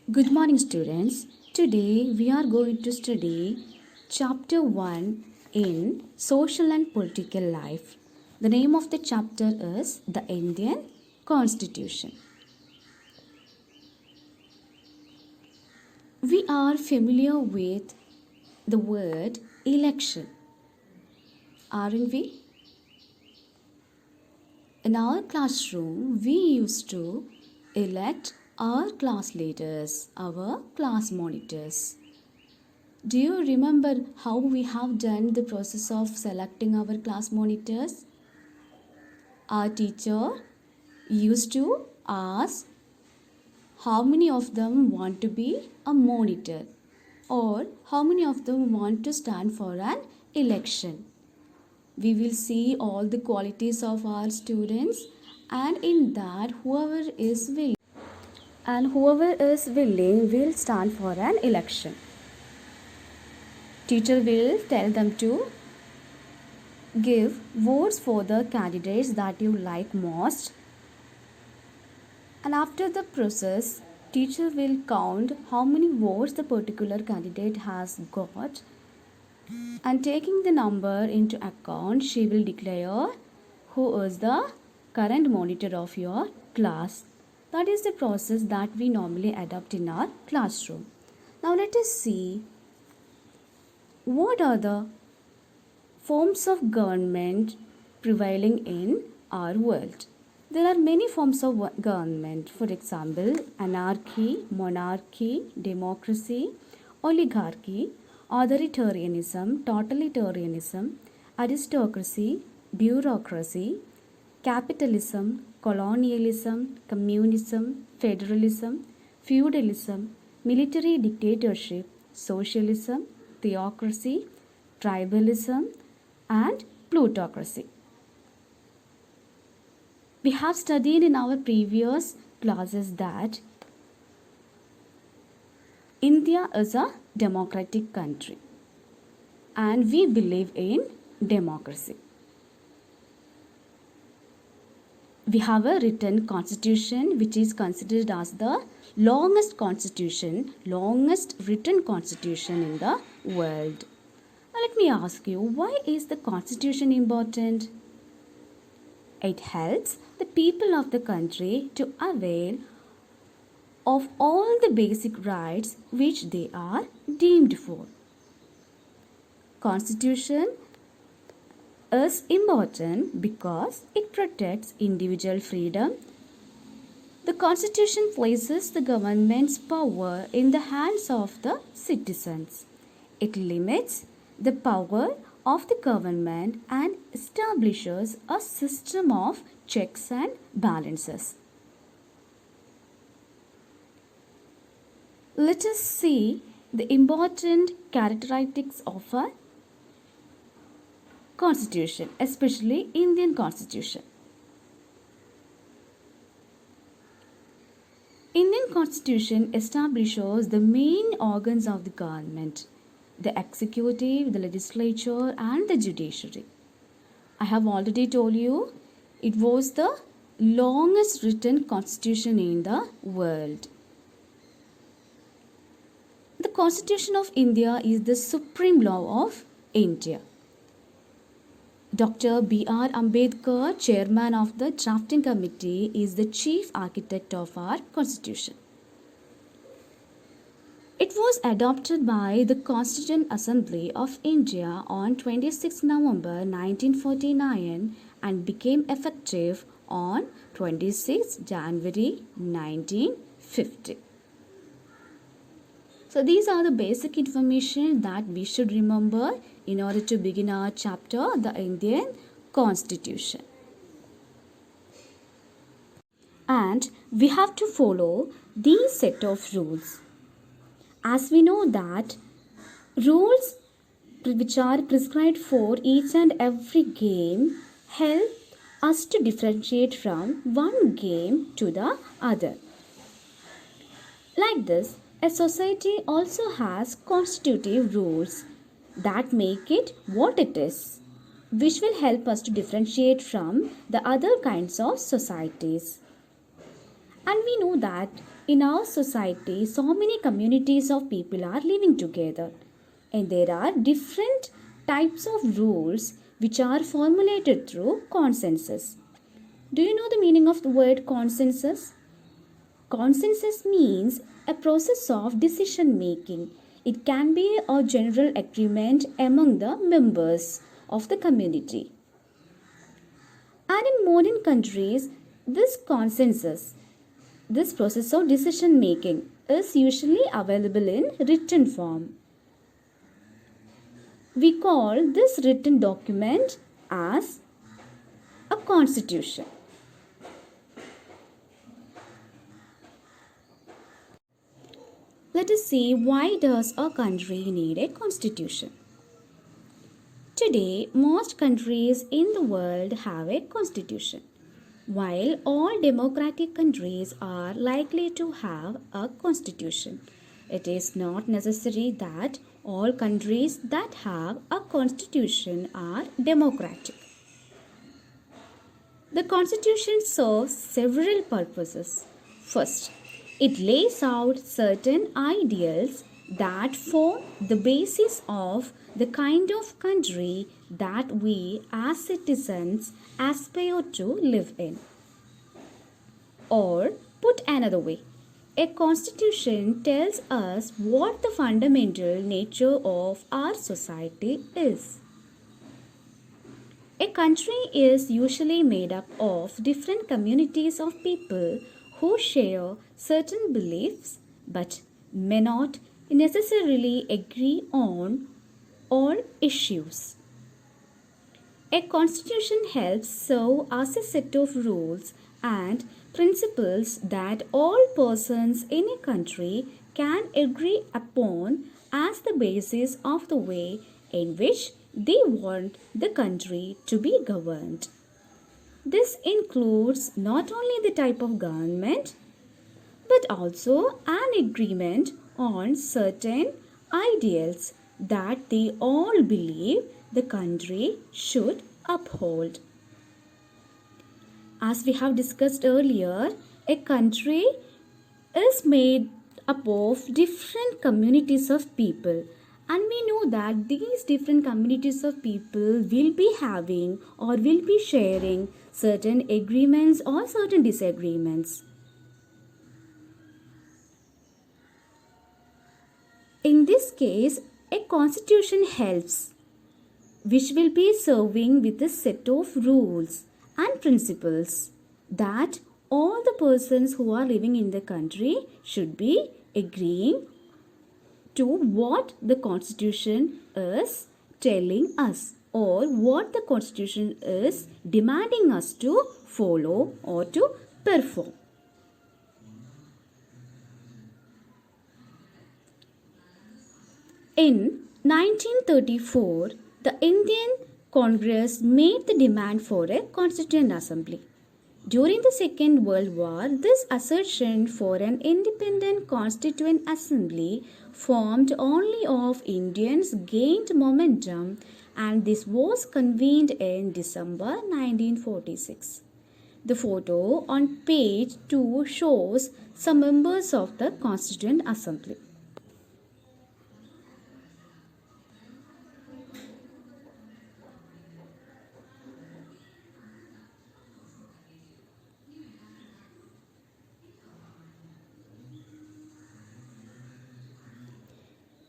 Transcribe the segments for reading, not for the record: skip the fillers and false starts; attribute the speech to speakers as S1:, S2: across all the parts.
S1: Good morning, students. Today we are going to study chapter 1 in Social and Political Life. The name of the chapter is The Indian Constitution. We are familiar with the word election, aren't we? In our classroom, we used to elect our class leaders, our class monitors. Do you remember how we have done the process of selecting our class monitors? Our teacher used to ask how many of them want to be a monitor or how many of them want to stand for an election. We will see all the qualities of our students, and in that whoever is willing will stand for an election. Teacher will tell them to give votes for the candidates that you like most, and after the process teacher will count how many votes the particular candidate has got, and taking the number into account she will declare who is the current monitor of your class. That is the process that we normally adopt in our classroom. Now let us see what are the forms of government prevailing in our world. There are many forms of government. For example, anarchy, monarchy, democracy, oligarchy, authoritarianism, totalitarianism, aristocracy, bureaucracy, capitalism, colonialism, communism, federalism, feudalism, military dictatorship, socialism, theocracy, tribalism, and plutocracy. We have studied in our previous classes that India is a democratic country and we believe in democracy. We have a written constitution which is considered as the longest written constitution in the world. Now let me ask you, why is the constitution important? It helps the people of the country to avail of all the basic rights which they are deemed for. Constitution is important because it protects individual freedom. The Constitution places the government's power in the hands of the citizens. It limits the power of the government and establishes a system of checks and balances. Let us see the important characteristics of a constitution, especially Indian constitution. Indian constitution establishes the main organs of the government: the executive, the legislature, and the judiciary. I have already told you it was the longest written constitution in the world. The Constitution of India is the supreme law of India. Dr. B.R. Ambedkar, chairman of the drafting committee, is the chief architect of our constitution. It was adopted by the Constituent Assembly of India on 26 November 1949 and became effective on 26 January 1950. So these are the basic information that we should remember in order to begin our chapter, the Indian Constitution. And we have to follow these set of rules. As we know that rules which are prescribed for each and every game help us to differentiate from one game to the other. Like this, a society also has constitutive rules that make it what it is, which will help us to differentiate from the other kinds of societies. And we know that in our society, so many communities of people are living together. And there are different types of rules which are formulated through consensus. Do you know the meaning of the word consensus? Consensus means a process of decision making. It can be a general agreement among the members of the community. And in modern countries, this consensus, this process of decision making, is usually available in written form. We call this written document as a constitution. Let us see, why does a country need a constitution? Today, most countries in the world have a constitution. While all democratic countries are likely to have a constitution, it is not necessary that all countries that have a constitution are democratic. The constitution serves several purposes. First, it lays out certain ideals that form the basis of the kind of country that we as citizens aspire to live in. Or, put another way, a constitution tells us what the fundamental nature of our society is. A country is usually made up of different communities of people who share certain beliefs but may not necessarily agree on all issues. A constitution helps serve as a set of rules and principles that all persons in a country can agree upon as the basis of the way in which they want the country to be governed. This includes not only the type of government but also an agreement on certain ideals that they all believe the country should uphold. As we have discussed earlier, a country is made up of different communities of people, and we know that these different communities of people will be having or will be sharing certain agreements or certain disagreements. In this case, a constitution helps, which will be serving with a set of rules and principles that all the persons who are living in the country should be agreeing to what the constitution is telling us or what the constitution is demanding us to follow or to perform. In 1934, the Indian Congress made the demand for a Constituent Assembly. During the Second World War, this assertion for an independent Constituent Assembly formed only of Indians gained momentum, and this was convened in December 1946. The photo on page 2 shows some members of the Constituent Assembly.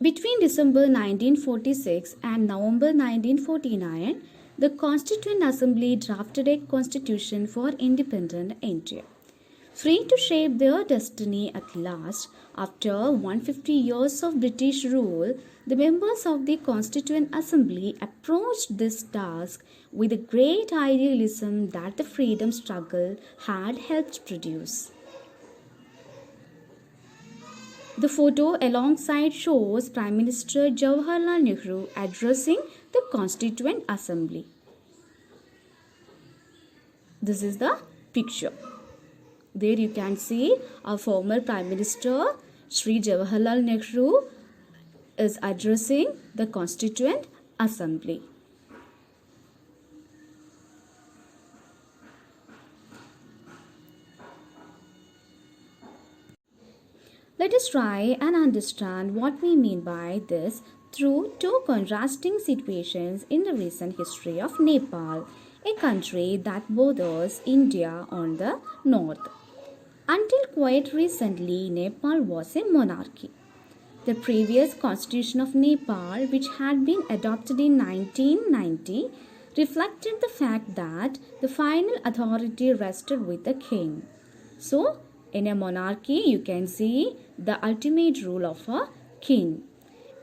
S1: Between December 1946 and November 1949, the Constituent Assembly drafted a constitution for independent India. Free to shape their destiny at last, after 150 years of British rule, the members of the Constituent Assembly approached this task with the great idealism that the freedom struggle had helped produce. The photo alongside shows Prime Minister Jawaharlal Nehru addressing the Constituent Assembly. This is the picture. There you can see our former Prime Minister Shri Jawaharlal Nehru is addressing the Constituent Assembly. Let us try and understand what we mean by this through two contrasting situations in the recent history of Nepal, a country that borders India on the north. Until quite recently, Nepal was a monarchy. The previous constitution of Nepal, which had been adopted in 1990, reflected the fact that the final authority rested with the king. So, in a monarchy, you can see the ultimate rule of a king.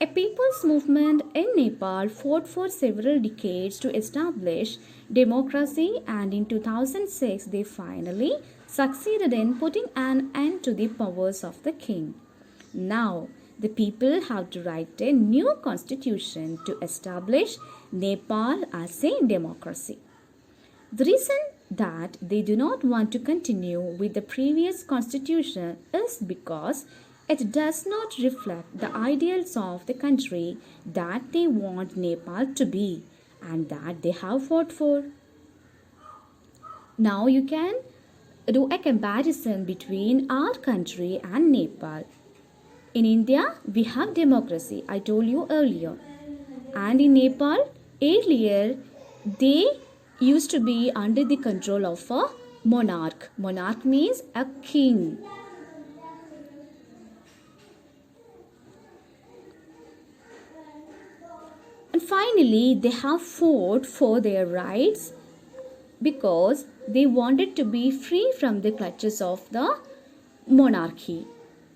S1: A people's movement in Nepal fought for several decades to establish democracy, and in 2006 they finally succeeded in putting an end to the powers of the king. Now, the people have to write a new constitution to establish Nepal as a democracy. The reason that they do not want to continue with the previous constitution is because it does not reflect the ideals of the country that they want Nepal to be and that they have fought for. Now you can do a comparison between our country and Nepal. In India, we have democracy, I told you earlier. And in Nepal, earlier, they used to be under the control of a monarch. Monarch means a king. And finally, they have fought for their rights because they wanted to be free from the clutches of the monarchy.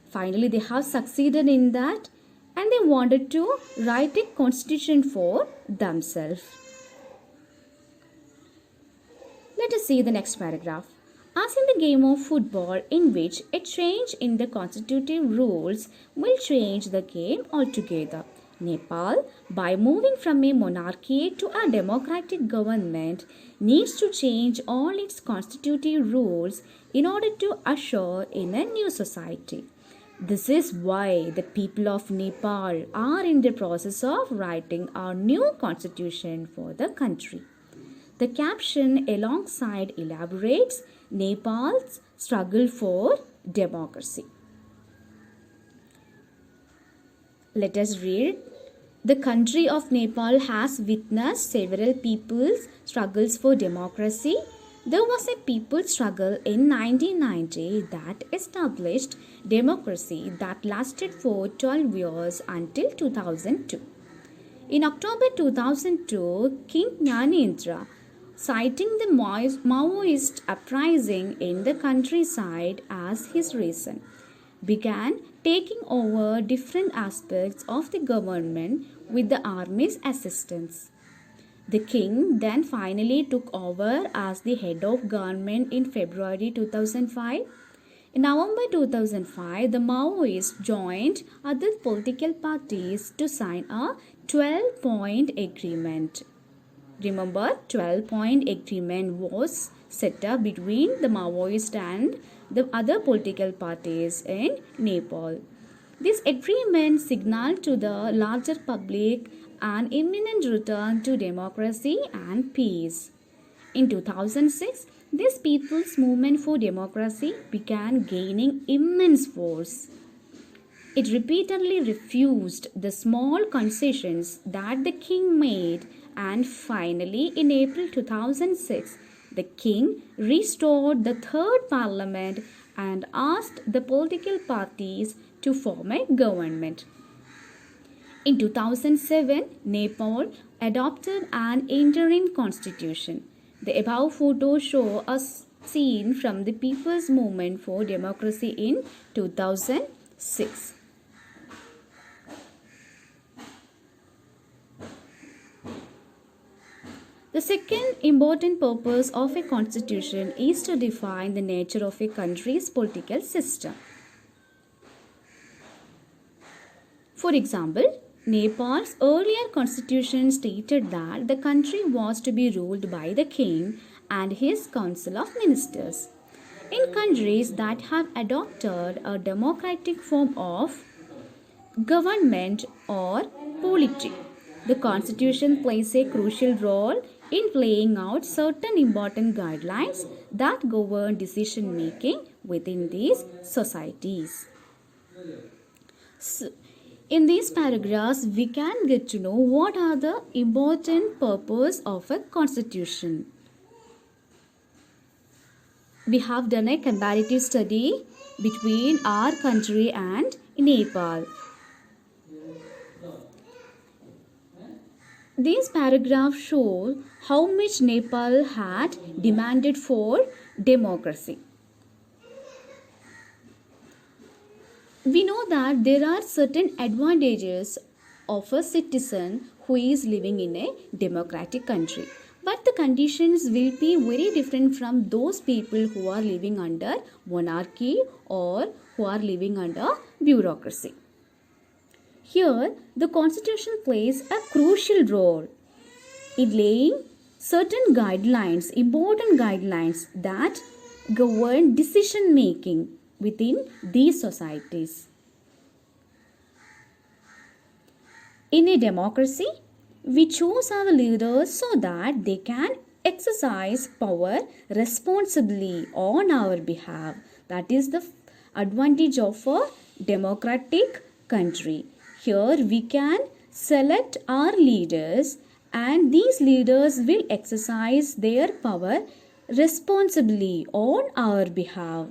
S1: Finally, they have succeeded in that and they wanted to write a constitution for themselves. Let us see the next paragraph. As in the game of football, in which a change in the constitutive rules will change the game altogether, Nepal, by moving from a monarchy to a democratic government, needs to change all its constitutive rules in order to usher in a new society. This is why the people of Nepal are in the process of writing a new constitution for the country. The caption alongside elaborates Nepal's struggle for democracy. Let us read. The country of Nepal has witnessed several people's struggles for democracy. There was a people's struggle in 1990 that established democracy that lasted for 12 years until 2002. In October 2002, King Gyanendra, citing the Maoist uprising in the countryside as his reason, began taking over different aspects of the government with the army's assistance. The king then finally took over as the head of government in February 2005. In November 2005, the Maoists joined other political parties to sign a 12-point agreement. Remember, 12-point agreement was set up between the Maoists and the other political parties in Nepal. This agreement signaled to the larger public an imminent return to democracy and peace. In 2006, this people's movement for democracy began gaining immense force. It repeatedly refused the small concessions that the king made, and finally, in April 2006, the king restored the third parliament and asked the political parties to form a government. In 2007, Nepal adopted an interim constitution. The above photos show a scene from the People's Movement for Democracy in 2006. The second important purpose of a constitution is to define the nature of a country's political system. For example, Nepal's earlier constitution stated that the country was to be ruled by the king and his council of ministers. In countries that have adopted a democratic form of government or polity, the constitution plays a crucial role in laying out certain important guidelines that govern decision making within these societies. So, in these paragraphs, we can get to know what are the important purpose of a constitution. We have done a comparative study between our country and Nepal. These paragraphs show how much Nepal had demanded for democracy. We know that there are certain advantages of a citizen who is living in a democratic country, but the conditions will be very different from those people who are living under monarchy or who are living under bureaucracy. Here, the constitution plays a crucial role in laying certain guidelines, important guidelines that govern decision making within these societies. In a democracy, we choose our leaders so that they can exercise power responsibly on our behalf. That is the advantage of a democratic country. Here we can select our leaders and these leaders will exercise their power responsibly on our behalf.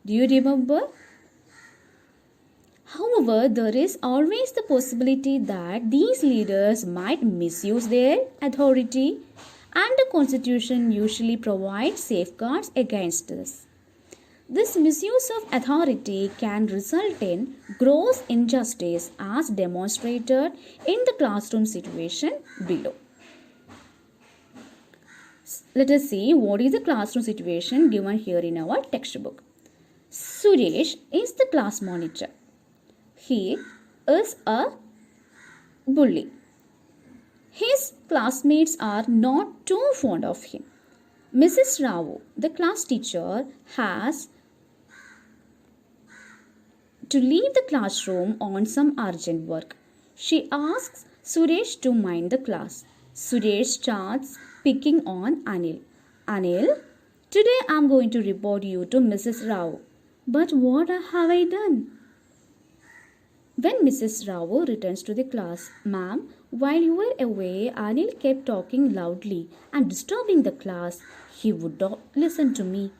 S1: Do you remember? However, there is always the possibility that these leaders might misuse their authority, and the Constitution usually provides safeguards against this. This misuse of authority can result in gross injustice as demonstrated in the classroom situation below. Let us see what is the classroom situation given here in our textbook. Suresh is the class monitor. He is a bully. His classmates are not too fond of him. Mrs. Rao, the class teacher, has to leave the classroom on some urgent work. She asks Suresh to mind the class. Suresh starts picking on Anil. Anil, today I am going to report you to Mrs. Rao. But what have I done? When Mrs. Rao returns to the class, Ma'am, while you were away, Anil kept talking loudly and disturbing the class. He would not listen to me.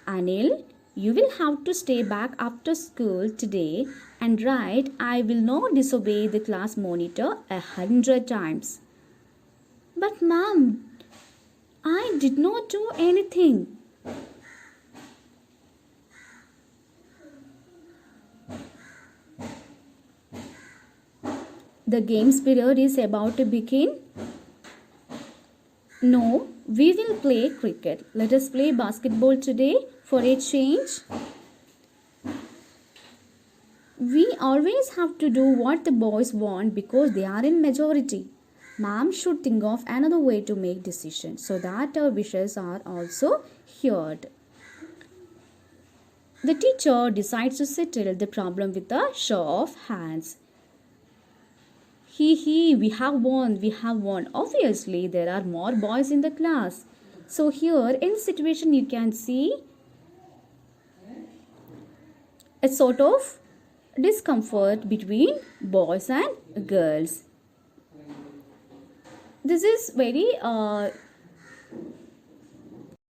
S1: Anil, you will have to stay back after school today and write, I will not disobey the class monitor 100 times. But ma'am, I did not do anything. The games period is about to begin. No, we will play cricket. Let us play basketball today for a change. We always have to do what the boys want because they are in majority. Ma'am should think of another way to make decisions so that our wishes are also heard. The teacher decides to settle the problem with a show of hands. We have won. Obviously, there are more boys in the class. So here in this situation you can see a sort of discomfort between boys and girls. This is very